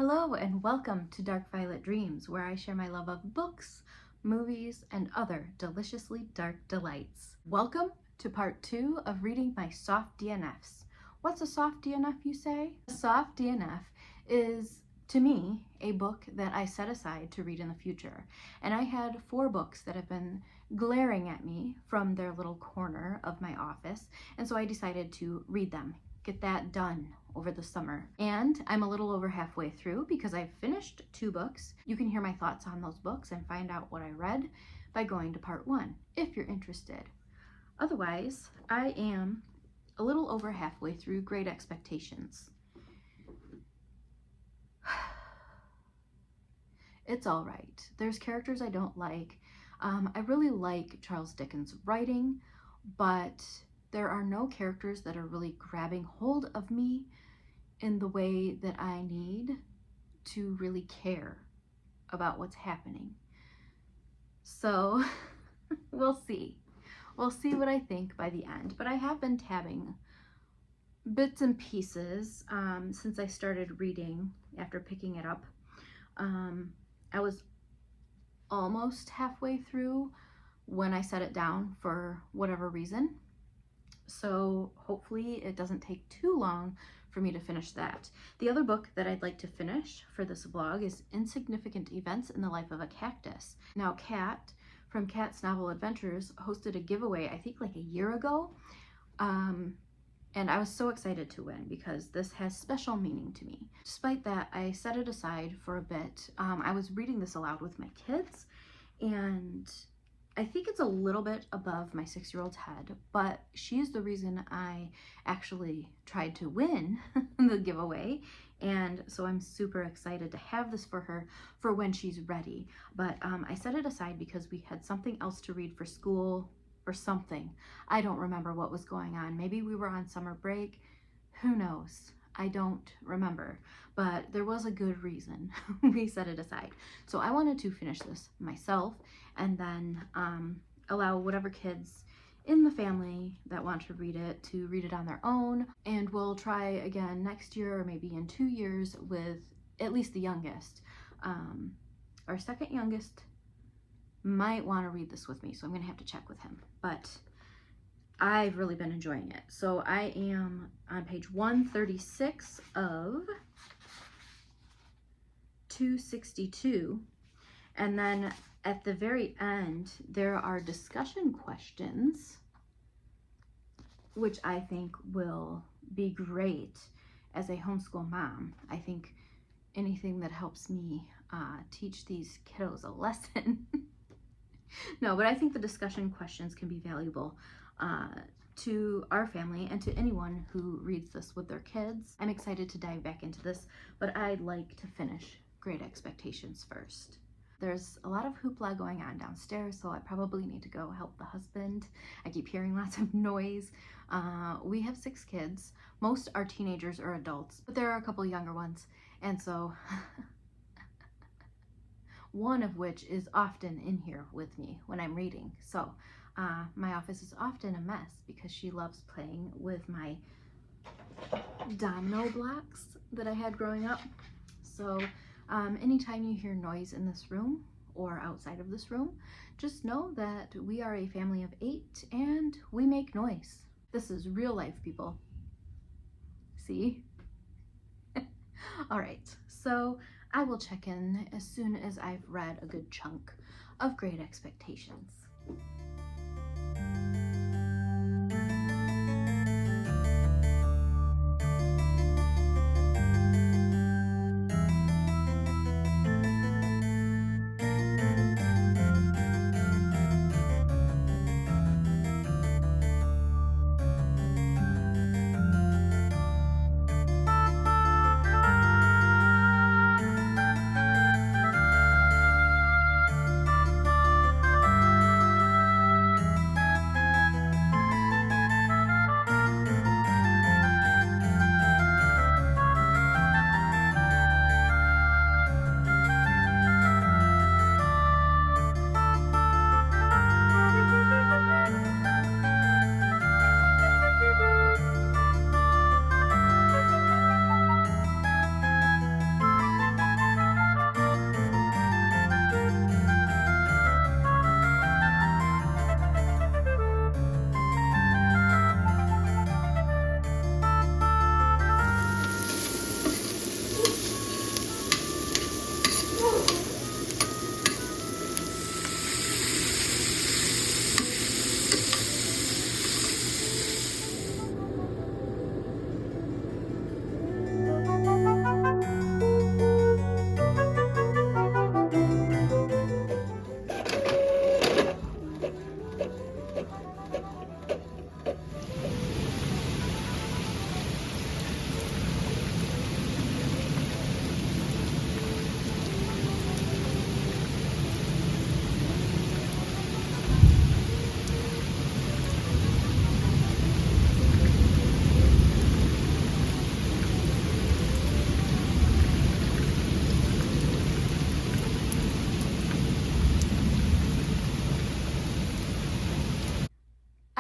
Hello and welcome to Dark Violet Dreams, where I share my love of books, movies, and other deliciously dark delights. Welcome to part 2 of reading my soft DNFs. What's a soft DNF, you say? A soft DNF is, to me, a book that I set aside to read in the future. And I had 4 books that have been glaring at me from their little corner of my office, and so I decided to read them. Get that done over the summer. And I'm a little over halfway through because I've finished 2 books. You can hear my thoughts on those books and find out what I read by going to part 1 if you're interested. Otherwise, I am a little over halfway through Great Expectations. It's all right. There's characters I don't like. I really like Charles Dickens' writing, but there are no characters that are really grabbing hold of me in the way that I need to really care about what's happening. So we'll see. We'll see what I think by the end. But I have been tabbing bits and pieces since I started reading after picking it up. I was almost halfway through when I set it down for whatever reason. So hopefully it doesn't take too long for me to finish that. The other book that I'd like to finish for this vlog is Insignificant Events in the Life of a Cactus. Now Kat from Kat's Novel Adventures hosted a giveaway, I think like a year ago. And I was so excited to win because this has special meaning to me. Despite that, I set it aside for a bit. I was reading this aloud with my kids, and I think it's a little bit above my 6-year-old's head, but she's the reason I actually tried to win the giveaway. And so I'm super excited to have this for her for when she's ready. But I set it aside because we had something else to read for school or something. I don't remember what was going on. Maybe we were on summer break. Who knows? I don't remember, but there was a good reason we set it aside. So I wanted to finish this myself and then allow whatever kids in the family that want to read it on their own. And we'll try again next year or maybe in 2 years with at least the youngest. Our second youngest might want to read this with me, so I'm gonna have to check with him, but I've really been enjoying it. So I am on page 136 of 262, and then at the very end there are discussion questions, which I think will be great as a homeschool mom. I think anything that helps me teach these kiddos a lesson. No, but I think the discussion questions can be valuable to our family and to anyone who reads this with their kids. I'm excited to dive back into this, but I'd like to finish Great Expectations first. There's a lot of hoopla going on downstairs, so I probably need to go help the husband. I keep hearing lots of noise. We have 6 kids. Most are teenagers or adults, but there are a couple younger ones, and so one of which is often in here with me when I'm reading. So my office is often a mess because she loves playing with my domino blocks that I had growing up. So anytime you hear noise in this room or outside of this room, just know that we are a family of 8 and we make noise. This is real life, people. See? All right, so I will check in as soon as I've read a good chunk of Great Expectations.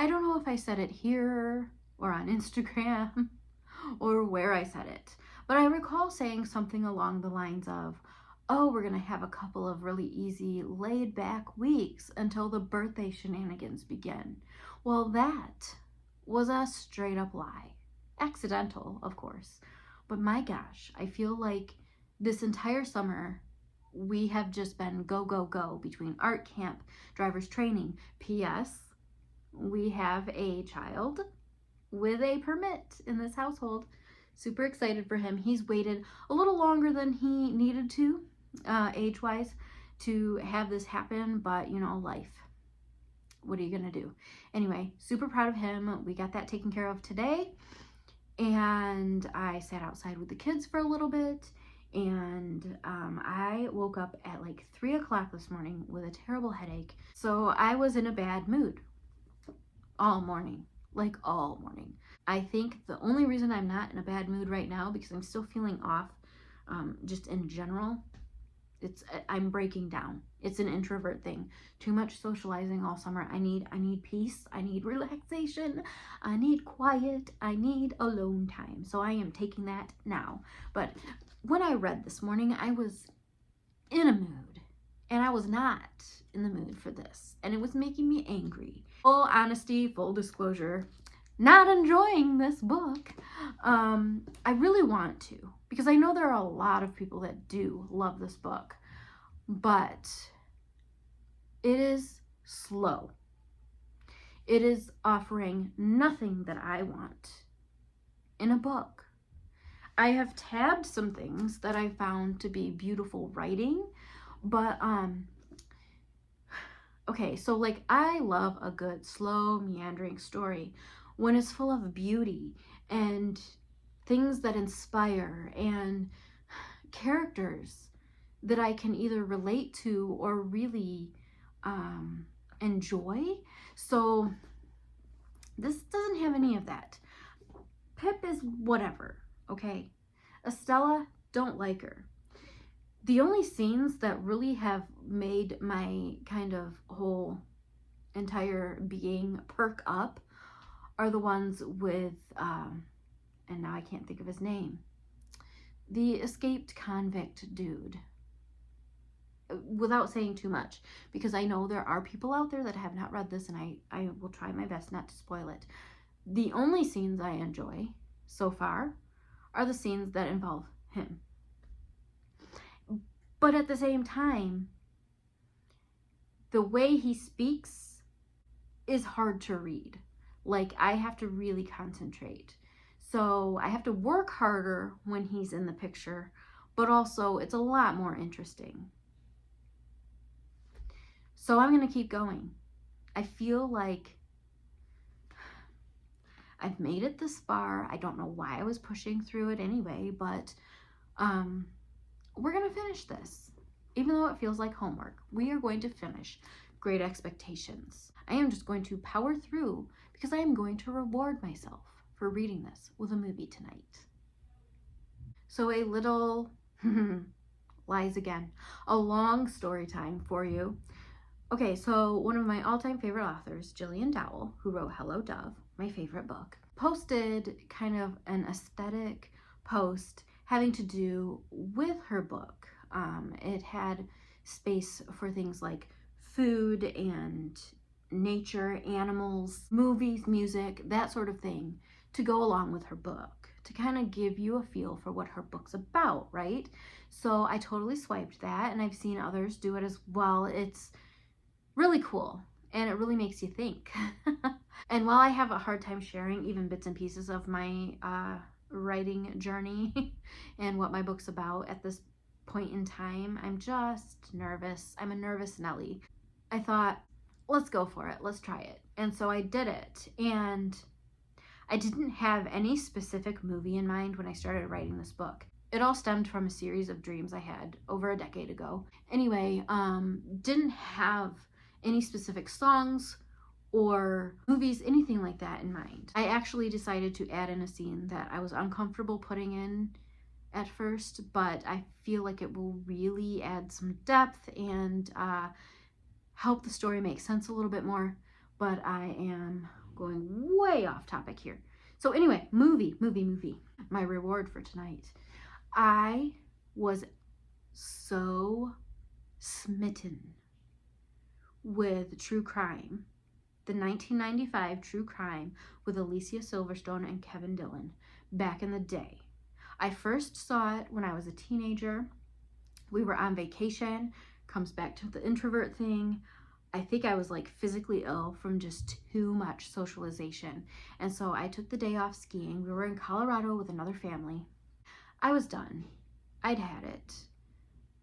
I don't know if I said it here or on Instagram or where I said it, but I recall saying something along the lines of, oh, we're going to have a couple of really easy, laid back weeks until the birthday shenanigans begin. Well, that was a straight up lie. Accidental, of course. But my gosh, I feel like this entire summer we have just been go, go, go between art camp, driver's training. P.S. We have a child with a permit in this household. Super excited for him. He's waited a little longer than he needed to, age-wise, to have this happen, but you know, life. What are you gonna do? Anyway, super proud of him. We got that taken care of today, and I sat outside with the kids for a little bit, and I woke up at like 3 o'clock this morning with a terrible headache. So I was in a bad mood all morning, like all morning. I think the only reason I'm not in a bad mood right now, because I'm still feeling off, just in general, I'm breaking down. It's an introvert thing. Too much socializing all summer. I need peace. I need relaxation. I need quiet. I need alone time. So I am taking that now. But when I read this morning, I was in a mood, and I was not in the mood for this, and it was making me angry. Full honesty, full disclosure, not enjoying this book. I really want to, because I know there are a lot of people that do love this book, but it is slow. It is offering nothing that I want in a book. I have tabbed some things that I found to be beautiful writing, but okay, so like I love a good slow meandering story when it's full of beauty and things that inspire and characters that I can either relate to or really enjoy. So this doesn't have any of that. Pip is whatever, okay? Estella, don't like her. The only scenes that really have made my kind of whole entire being perk up are the ones with, and now I can't think of his name, the escaped convict dude. Without saying too much, because I know there are people out there that have not read this, and I will try my best not to spoil it. The only scenes I enjoy so far are the scenes that involve him. But at the same time, the way he speaks is hard to read. Like, I have to really concentrate. So I have to work harder when he's in the picture, but also it's a lot more interesting. So I'm going to keep going. I feel like I've made it this far. I don't know why I was pushing through it anyway, but we're going to finish this. Even though it feels like homework, we are going to finish Great Expectations. I am just going to power through because I am going to reward myself for reading this with a movie tonight. So a little, lies again, a long story time for you. Okay, so one of my all-time favorite authors, Jillian Dowell, who wrote Hello Dove, my favorite book, posted kind of an aesthetic post having to do with her book. It had space for things like food and nature, animals, movies, music, that sort of thing to go along with her book, to kind of give you a feel for what her book's about, right? So I totally swiped that, and I've seen others do it as well. It's really cool, and it really makes you think. And while I have a hard time sharing even bits and pieces of my writing journey and what my book's about at this point in time, I'm just nervous. I'm a nervous Nelly. I thought, let's go for it. Let's try it. And so I did it. And I didn't have any specific movie in mind when I started writing this book. It all stemmed from a series of dreams I had over a decade ago. Anyway, didn't have any specific songs or movies, anything like that in mind. I actually decided to add in a scene that I was uncomfortable putting in at first, but I feel like it will really add some depth and help the story make sense a little bit more. But I am going way off topic here. So anyway, movie. My reward for tonight. I was so smitten with true crime, the 1995 true crime with Alicia Silverstone and Kevin Dillon back in the day. I first saw it when I was a teenager. We were on vacation, comes back to the introvert thing. I think I was like physically ill from just too much socialization. And so I took the day off skiing. We were in Colorado with another family. I was done. I'd had it.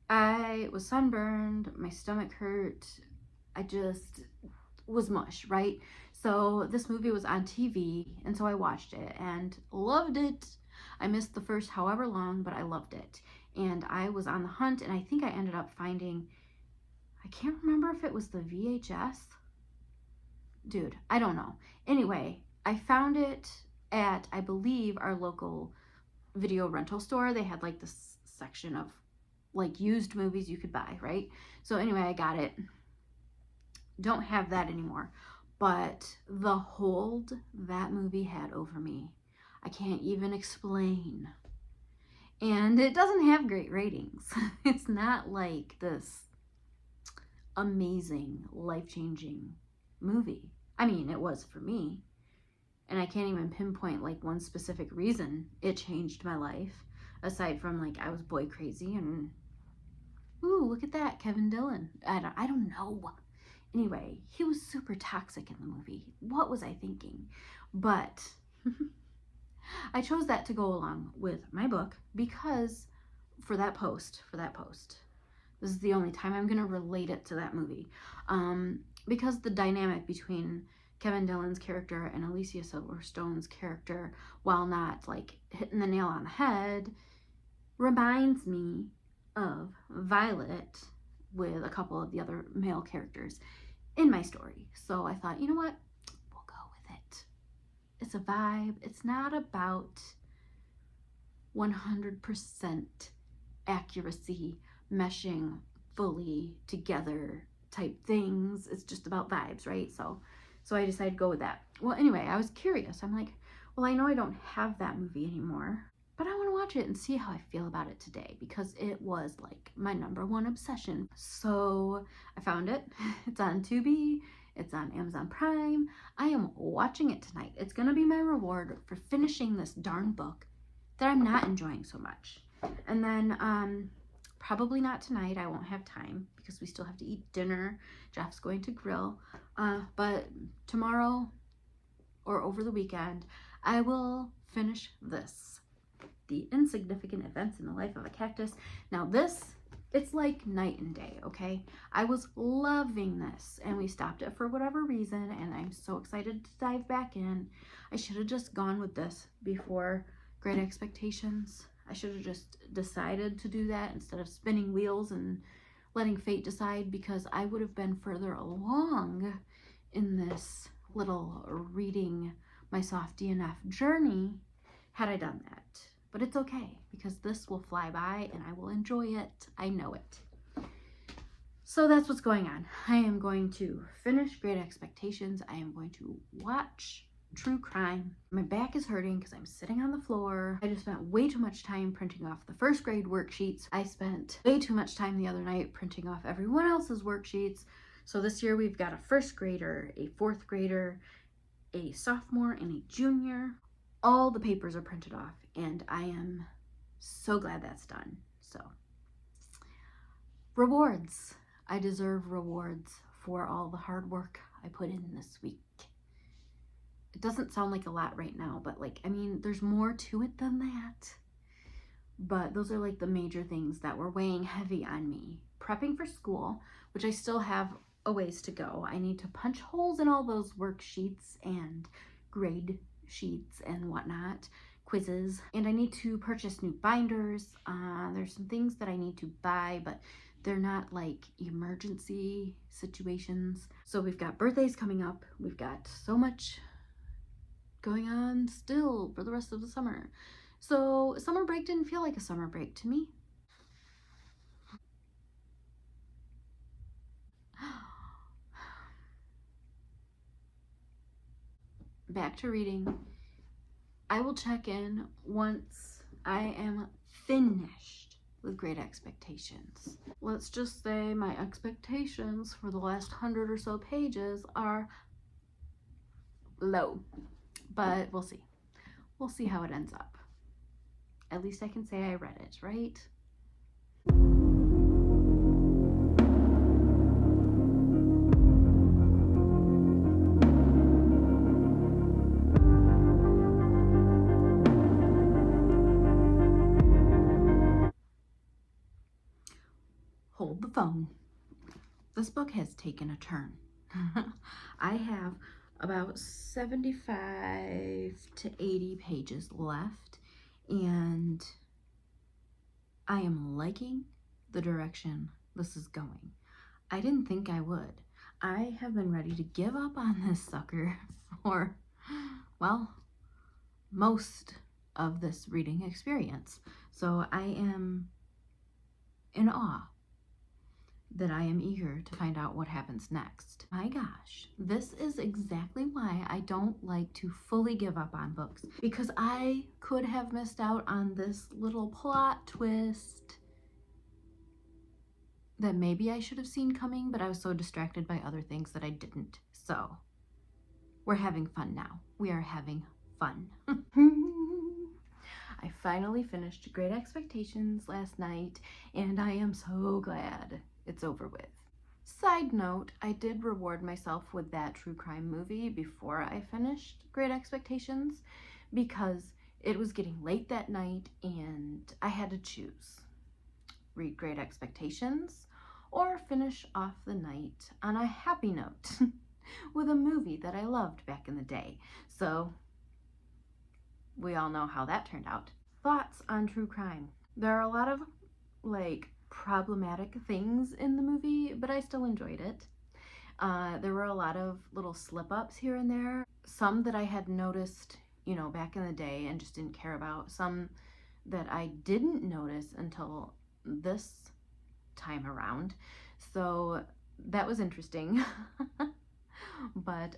I was sunburned. My stomach hurt. I just was mush, right? So this movie was on TV, and so I watched it and loved it. I missed the first however long, but I loved it. And I was on the hunt, and I think I ended up finding, I can't remember if it was the VHS. Dude, I don't know. Anyway, I found it at, I believe, our local video rental store. They had like this section of like used movies you could buy, right? So anyway, I got it. Don't have that anymore. But the hold that movie had over me, I can't even explain. And it doesn't have great ratings. It's not like this amazing, life-changing movie. I mean, it was for me. And I can't even pinpoint like one specific reason it changed my life, aside from like I was boy crazy and ooh, look at that, Kevin Dillon. I don't know. Anyway, he was super toxic in the movie. What was I thinking? But I chose that to go along with my book because for that post, this is the only time I'm going to relate it to that movie. Because the dynamic between Kevin Dillon's character and Alicia Silverstone's character, while not like hitting the nail on the head, reminds me of Violet with a couple of the other male characters in my story. So I thought, you know what? We'll go with it. It's a vibe. It's not about 100% accuracy, meshing fully together type things. It's just about vibes, right? So I decided to go with that. Well, anyway, I was curious. I'm like, well, I know I don't have that movie anymore, but I want to watch it and see how I feel about it today because it was like my #1 obsession. So I found it. It's on Tubi. It's on Amazon Prime. I am watching it tonight. It's going to be my reward for finishing this darn book that I'm not enjoying so much. And then probably not tonight. I won't have time because we still have to eat dinner. Jeff's going to grill. But tomorrow or over the weekend, I will finish this. The Insignificant Events in the Life of a Cactus. Now this, it's like night and day, okay? I was loving this and we stopped it for whatever reason and I'm so excited to dive back in. I should have just gone with this before Great Expectations. I should have just decided to do that instead of spinning wheels and letting fate decide because I would have been further along in this little reading my soft DNF journey had I done that. But it's okay because this will fly by and I will enjoy it. I know it. So that's what's going on. I am going to finish Great Expectations. I am going to watch true crime. My back is hurting because I'm sitting on the floor. I just spent way too much time printing off the first grade worksheets. I spent way too much time the other night printing off everyone else's worksheets. So this year we've got a first grader, a fourth grader, a sophomore, and a junior. All the papers are printed off and I am so glad that's done. So rewards. I deserve rewards for all the hard work I put in this week. It doesn't sound like a lot right now, but like, I mean, there's more to it than that. But those are like the major things that were weighing heavy on me. Prepping for school, which I still have a ways to go. I need to punch holes in all those worksheets and grade sheets and whatnot, quizzes, and I need to purchase new binders. There's some things that I need to buy, but they're not like emergency situations. So we've got birthdays coming up. We've got so much going on still for the rest of the summer. So summer break didn't feel like a summer break to me. back to reading. I will check in once I am finished with Great Expectations. Let's just say my expectations for the last 100 or so pages are low, but we'll see. We'll see how it ends up. At least I can say I read it, right? Hold the phone. This book has taken a turn. I have about 75 to 80 pages left, and I am liking the direction this is going. I didn't think I would. I have been ready to give up on this sucker for, well, most of this reading experience. So I am in awe that I am eager to find out what happens next. My gosh, this is exactly why I don't like to fully give up on books, because I could have missed out on this little plot twist that maybe I should have seen coming, but I was so distracted by other things that I didn't. So we're having fun now. We are having fun. I finally finished Great Expectations last night, and I am so glad it's over with. Side note, I did reward myself with that true crime movie before I finished Great Expectations, because it was getting late that night and I had to choose. Read Great Expectations or finish off the night on a happy note with a movie that I loved back in the day. So we all know how that turned out. Thoughts on true crime. There are a lot of problematic things in the movie, but I still enjoyed it. There were a lot of little slip-ups here and there. Some that I had noticed, back in the day and just didn't care about. Some that I didn't notice until this time around. So that was interesting. But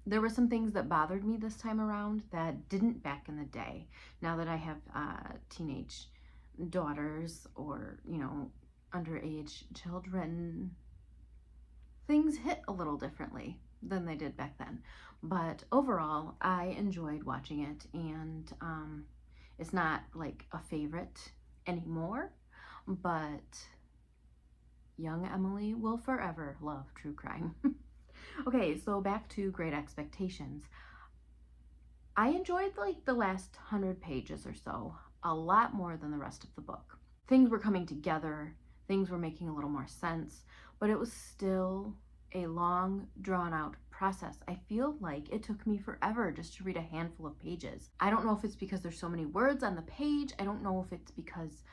there were some things that bothered me this time around that didn't back in the day. Now that I have teenage daughters or, underage children, things hit a little differently than they did back then. But overall, I enjoyed watching it, and it's not like a favorite anymore, but young Emily will forever love true crime. Okay, so back to Great Expectations. I enjoyed the last 100 pages or so a lot more than the rest of the book. Things were coming together, things were making a little more sense, but it was still a long, drawn-out process. I feel like it took me forever just to read a handful of pages. I don't know if it's because there's so many words on the page. I don't know if it's because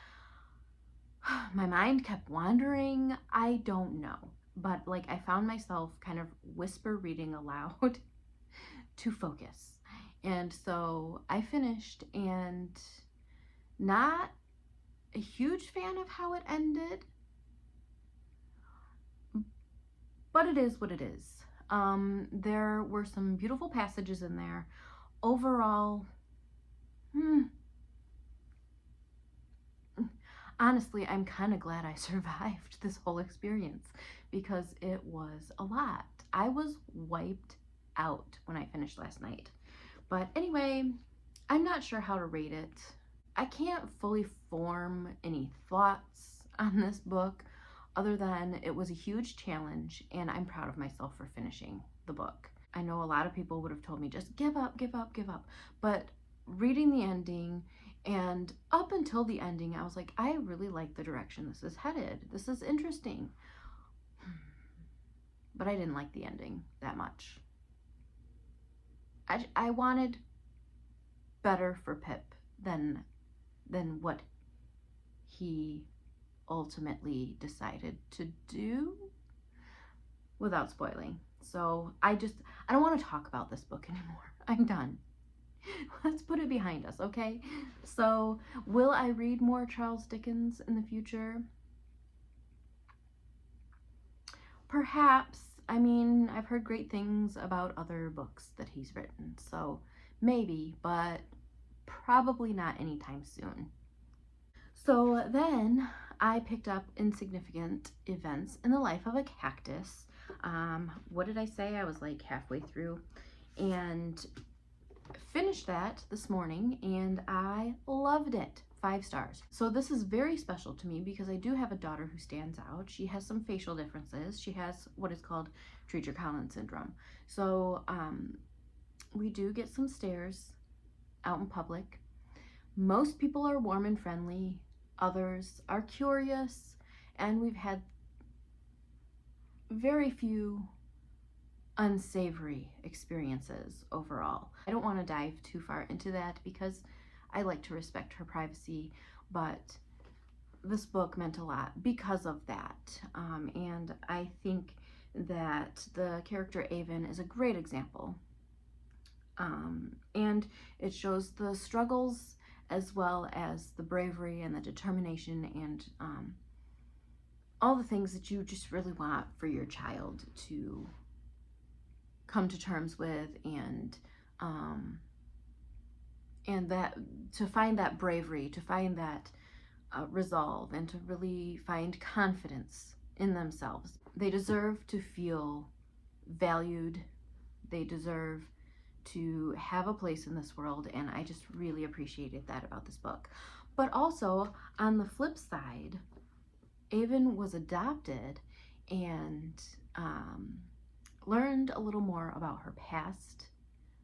my mind kept wandering. I don't know. But I found myself kind of whisper reading aloud to focus. And so I finished, and not a huge fan of how it ended, but it is what it is. There were some beautiful passages in there. Overall, honestly, I'm kind of glad I survived this whole experience, because it was a lot. I was wiped out when I finished last night. But anyway, I'm not sure how to rate it. I can't fully form any thoughts on this book other than it was a huge challenge, and I'm proud of myself for finishing the book. I know a lot of people would have told me just give up, give up, give up. But reading the ending, and up until the ending, I was like, I really like the direction this is headed. This is interesting. But I didn't like the ending that much. I wanted better for Pip than what he ultimately decided to do, without spoiling. So I don't want to talk about this book anymore. I'm done. Let's put it behind us, okay? So will I read more Charles Dickens in the future? Perhaps. I mean, I've heard great things about other books that he's written, so maybe, but probably not anytime soon. So then I picked up Insignificant Events in the Life of a Cactus. What did I say? I was like halfway through, and finished that this morning, and I loved it. 5 stars. So this is very special to me because I do have a daughter who stands out. She has some facial differences. She has what is called Treacher-Collins syndrome. So we do get some stares out in public. Most people are warm and friendly. Others are curious, and we've had very few unsavory experiences overall. I don't want to dive too far into that because I like to respect her privacy, but this book meant a lot because of that. And I think that the character Avon is a great example. And it shows the struggles as well as the bravery and the determination and all the things that you just really want for your child to come to terms with, and that to find that bravery, to find that resolve, and to really find confidence in themselves. They deserve to feel valued. They deserve to have a place in this world, and I just really appreciated that about this book. But also, on the flip side, Avon was adopted and learned a little more about her past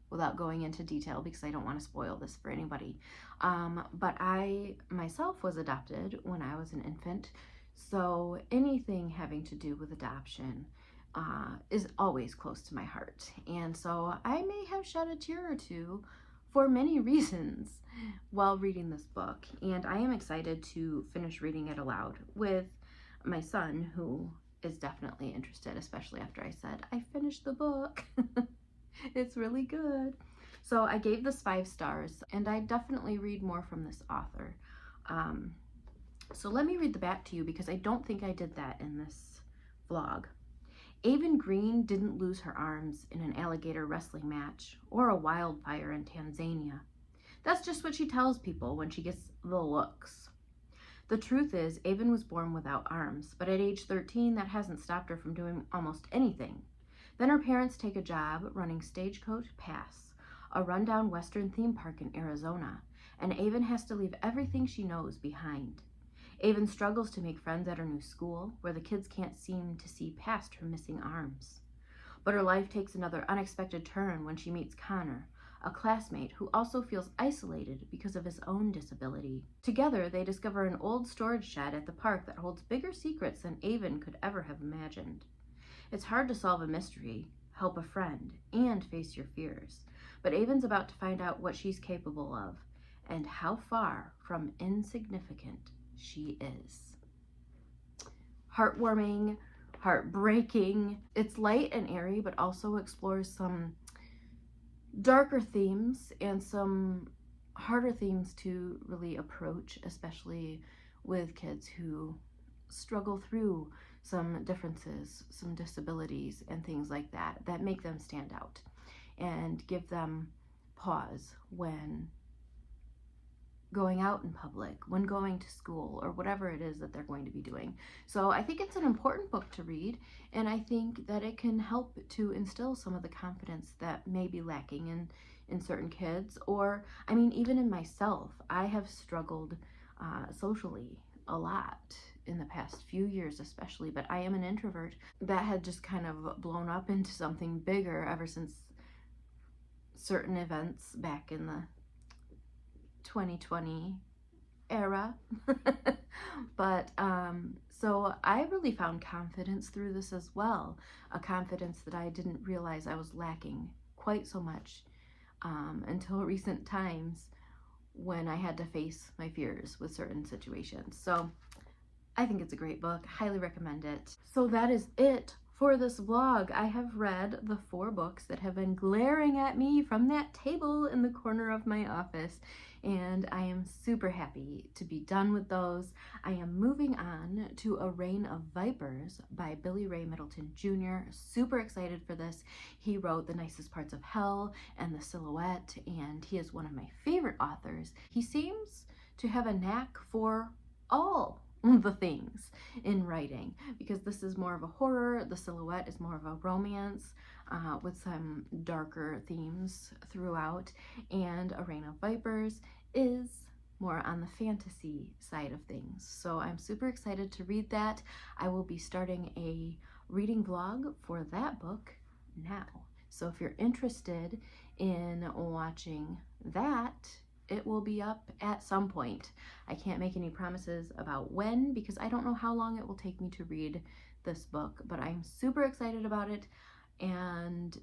without going into detail because I don't want to spoil this for anybody. But I myself was adopted when I was an infant, so anything having to do with adoption is always close to my heart. And so I may have shed a tear or two for many reasons while reading this book. And I am excited to finish reading it aloud with my son, who is definitely interested, especially after I said, I finished the book. It's really good. So I gave this 5 stars, and I definitely read more from this author. So let me read the back to you because I don't think I did that in this vlog. Avon Green didn't lose her arms in an alligator wrestling match or a wildfire in Tanzania. That's just what she tells people when she gets the looks. The truth is, Avon was born without arms, but at age 13, that hasn't stopped her from doing almost anything. Then her parents take a job running Stagecoach Pass, a rundown Western theme park in Arizona, and Avon has to leave everything she knows behind. Avon struggles to make friends at her new school, where the kids can't seem to see past her missing arms. But her life takes another unexpected turn when she meets Connor, a classmate who also feels isolated because of his own disability. Together, they discover an old storage shed at the park that holds bigger secrets than Avon could ever have imagined. It's hard to solve a mystery, help a friend, and face your fears, but Avon's about to find out what she's capable of and how far from insignificant she is. Heartwarming, heartbreaking. It's light and airy, but also explores some darker themes and some harder themes to really approach, especially with kids who struggle through some differences, some disabilities, and things like that, that make them stand out and give them pause when going out in public, when going to school, or whatever it is that they're going to be doing. So I think it's an important book to read, and I think that it can help to instill some of the confidence that may be lacking in certain kids, or, I mean, even in myself. I have struggled socially a lot in the past few years especially, but I am an introvert. That had just kind of blown up into something bigger ever since certain events back in the 2020 era. But so I really found confidence through this as well, a confidence that I didn't realize I was lacking quite so much until recent times when I had to face my fears with certain situations. So I think it's a great book, highly recommend it. So that is it For this vlog, I have read the 4 books that have been glaring at me from that table in the corner of my office, and I am super happy to be done with those. I am moving on to A Reign of Vipers by Billy Ray Middleton Jr. Super excited for this. He wrote The Nicest Parts of Hell and The Silhouette, and he is one of my favorite authors. He seems to have a knack for all the things in writing, because this is more of a horror, The Silhouette is more of a romance with some darker themes throughout, and A Reign of Vipers is more on the fantasy side of things. So I'm super excited to read that. I will be starting a reading vlog for that book now. So if you're interested in watching that, it will be up at some point. I can't make any promises about when, because I don't know how long it will take me to read this book, but I'm super excited about it. And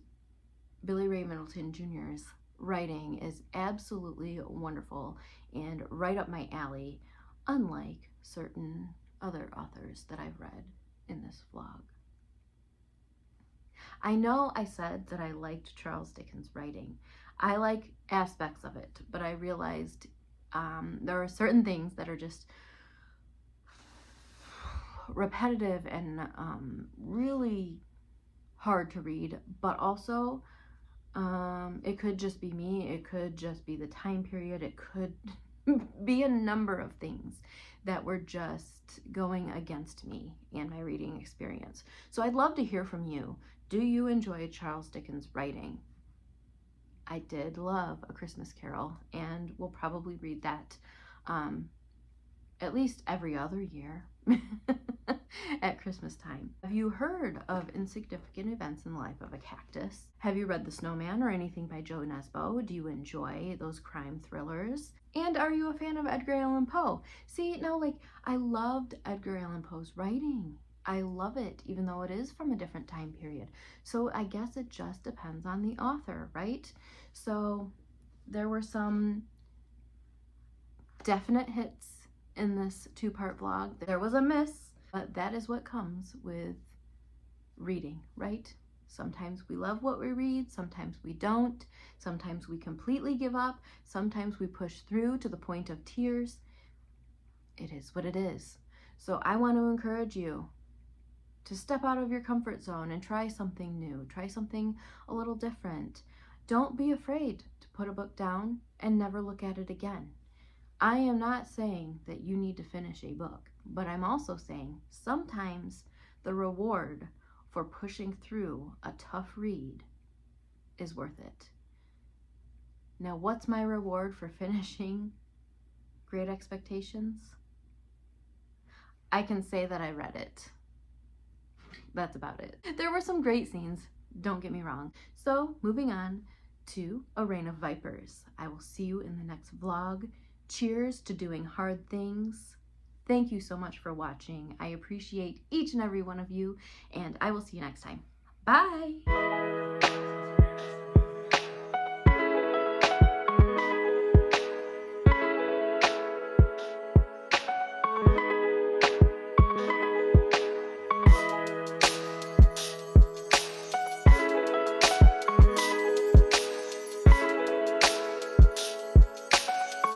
Billy Ray Middleton Jr.'s writing is absolutely wonderful and right up my alley, unlike certain other authors that I've read in this vlog. I know I said that I liked Charles Dickens' writing. I like aspects of it, but I realized there are certain things that are just repetitive and really hard to read, but also it could just be me, it could just be the time period, it could be a number of things that were just going against me and my reading experience. So I'd love to hear from you. Do you enjoy Charles Dickens' writing? I did love A Christmas Carol, and will probably read that at least every other year at Christmas time. Have you heard of Insignificant Events in the Life of a Cactus? Have you read The Snowman or anything by Joe Nesbo? Do you enjoy those crime thrillers? And are you a fan of Edgar Allan Poe? See, now, like, I loved Edgar Allan Poe's writing. I love it, even though it is from a different time period. So I guess it just depends on the author, right? So there were some definite hits in this 2-part vlog. There was a miss, but that is what comes with reading, right? Sometimes we love what we read, sometimes we don't. Sometimes we completely give up, sometimes we push through to the point of tears. It is what it is. So I want to encourage you to step out of your comfort zone and try something new, try something a little different. Don't be afraid to put a book down and never look at it again. I am not saying that you need to finish a book, but I'm also saying sometimes the reward for pushing through a tough read is worth it. Now, what's my reward for finishing Great Expectations? I can say that I read it. That's about it. There were some great scenes, don't get me wrong. So moving on to A Reign of Vipers. I will see you in the next vlog. Cheers to doing hard things. Thank you so much for watching. I appreciate each and every one of you, and I will see you next time. Bye!